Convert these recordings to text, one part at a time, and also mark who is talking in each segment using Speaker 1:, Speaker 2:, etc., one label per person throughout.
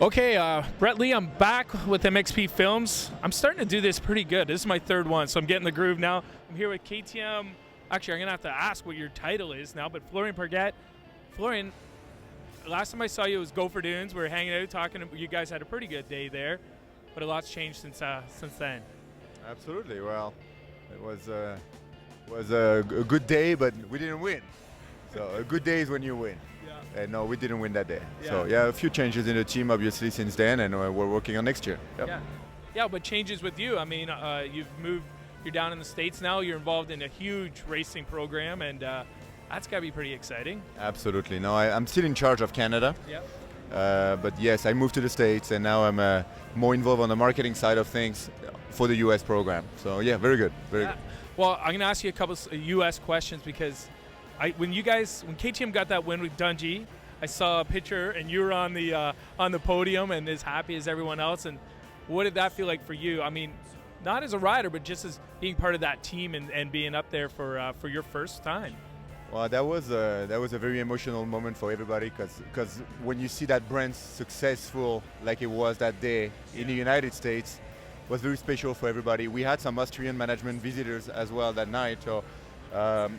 Speaker 1: Okay, Brett Lee, I'm back with MXP Films. I'm starting to do this pretty good. This is my third one, so I'm getting the groove now. I'm here with KTM. Actually, I'm going to have to ask what your title is now, but Florian Burguet. Florian, last time I saw you was Gopher Dunes. We were hanging out, talking. You guys had a pretty good day there, but a lot's changed since then.
Speaker 2: Absolutely. Well, it was a good day, but we didn't win. So a good day is when you win.
Speaker 1: Yeah.
Speaker 2: And no, we didn't win that day.
Speaker 1: Yeah.
Speaker 2: So yeah, a few changes in the team obviously since then, and we're working on next year. Yep.
Speaker 1: Yeah, but changes with you. I mean, you've moved. You're down in the States now. You're involved in a huge racing program, and that's got to be pretty exciting.
Speaker 2: Absolutely. No, I'm still in charge of Canada.
Speaker 1: Yeah.
Speaker 2: But yes, I moved to the States, and now I'm more involved on the marketing side of things for the US program. So yeah, very good. Very good.
Speaker 1: Well, I'm going to ask you a couple of US questions because when KTM got that win with Dungey, I saw a picture and you were on the podium and as happy as everyone else. And what did that feel like for you? I mean, not as a rider, but just as being part of that team and being up there for your first time.
Speaker 2: Well, that was a very emotional moment for everybody because when you see that brand successful like it was that day in the United States, it was very special for everybody. We had some Austrian management visitors as well that night. So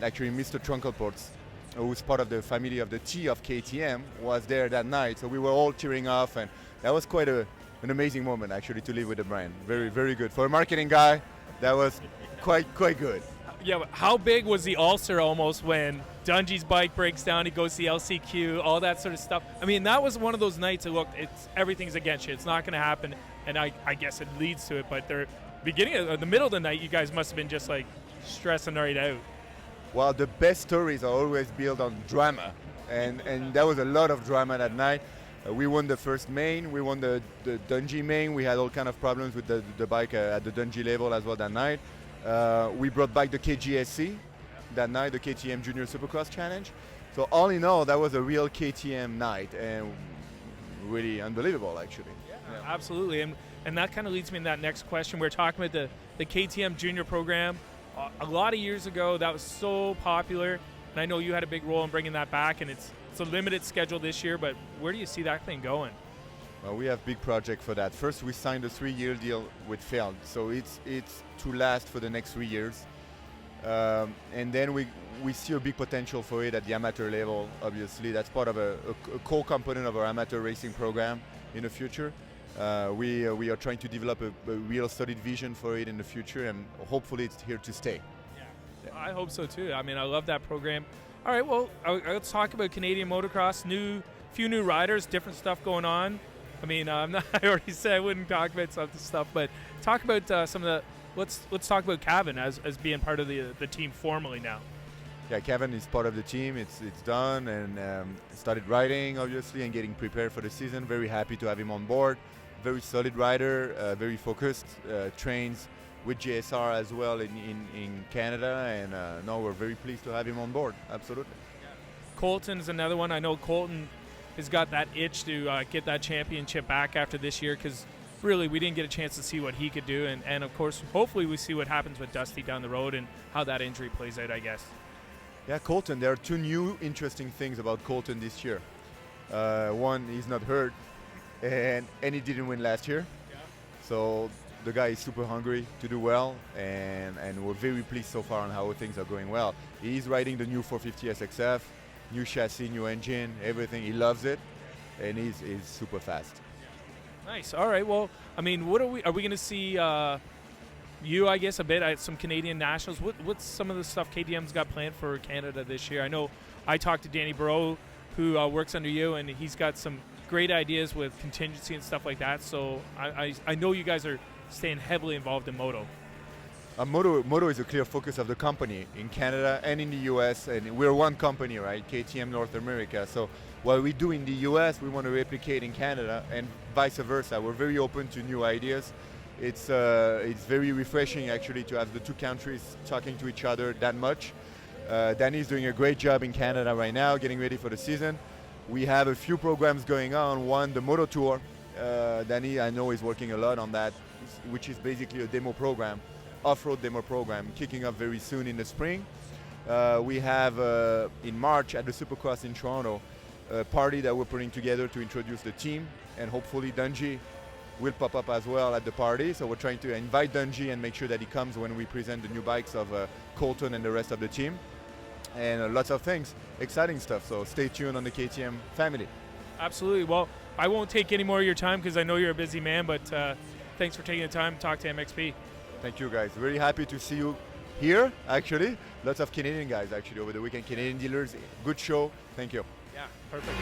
Speaker 2: actually, Mr. Trunkelports, who's part of the family of the T of KTM, was there that night. So we were all cheering off, and that was quite an amazing moment actually to live with the brand. Very, very good for a marketing guy. That was quite good.
Speaker 1: Yeah, but how big was the ulcer almost when Dungey's bike breaks down, he goes to the LCQ, all that sort of stuff? I mean, that was one of those nights that, look, everything's against you. It's not going to happen, and I guess it leads to it. But the middle of the night, you guys must have been just like stressing right out.
Speaker 2: Well, the best stories are always built on drama, and there was a lot of drama that night. We won the first main, we won the Dungey main. We had all kind of problems with the bike at the Dungey level as well that night. We brought back the KGSC that night, the KTM Junior Supercross Challenge. So all in all, that was a real KTM night and really unbelievable, actually.
Speaker 1: Yeah. Absolutely, and that kind of leads me to that next question. We're talking about the KTM Junior program. A lot of years ago, that was so popular, and I know you had a big role in bringing that back, and it's a limited schedule this year, but where do you see that thing going?
Speaker 2: Well, we have big project for that. First, we signed a 3-year deal with Feld, so it's to last for the next 3 years. And then we see a big potential for it at the amateur level, obviously. That's part of a core component of our amateur racing program in the future. We are trying to develop a real solid vision for it in the future, and hopefully it's here to stay.
Speaker 1: Yeah. I hope so too. I mean, I love that program. All right, well, let's talk about Canadian motocross. Few new riders, different stuff going on. I mean, I already said I wouldn't talk about some of the stuff, but talk about some of the. Let's talk about Kevin as being part of the team formally now.
Speaker 2: Yeah, Kevin is part of the team. It's done, and started riding obviously and getting prepared for the season. Very happy to have him on board. Very solid rider, very focused. Trains with JSR as well in Canada, and no, we're very pleased to have him on board. Absolutely.
Speaker 1: Colton's another one. I know Colton has got that itch to get that championship back after this year because really we didn't get a chance to see what he could do, and of course hopefully we see what happens with Dusty down the road and how that injury plays out, I guess.
Speaker 2: Yeah, Colton, there are two new interesting things about Colton this year. One, he's not hurt, and he didn't win last year.
Speaker 1: Yeah.
Speaker 2: So the guy is super hungry to do well, and we're very pleased so far on how things are going well. He's riding the new 450 SXF, new chassis, new engine, everything. He loves it, and he's super fast.
Speaker 1: Nice. All right. Well, I mean, are we going to see you, I guess, a bit at some Canadian nationals? What's some of the stuff KTM's got planned for Canada this year? I know I talked to Danny Barreau, who works under you, and he's got some great ideas with contingency and stuff like that. So I know you guys are staying heavily involved in moto.
Speaker 2: Moto is a clear focus of the company in Canada and in the US, and we're one company, right? KTM North America. So what we do in the US, we want to replicate in Canada, and vice versa. We're very open to new ideas. It's very refreshing actually to have the two countries talking to each other that much. Danny's doing a great job in Canada right now, getting ready for the season. We have a few programs going on. One, the Moto Tour. Danny, I know, is working a lot on that, which is basically a demo program, off-road demo program, kicking up very soon in the spring. We have in March at the Supercross in Toronto party that we're putting together to introduce the team, and hopefully Dungey will pop up as well at the party. So we're trying to invite Dungey and make sure that he comes when we present the new bikes of Colton and the rest of the team. And lots of things, exciting stuff. So stay tuned on the KTM family.
Speaker 1: Absolutely. Well, I won't take any more of your time because I know you're a busy man, but thanks for taking the time to talk to MXP.
Speaker 2: Thank you, guys. Very happy to see you here, actually. Lots of Canadian guys, actually, over the weekend. Canadian dealers. Good show. Thank you.
Speaker 1: Yeah, perfect.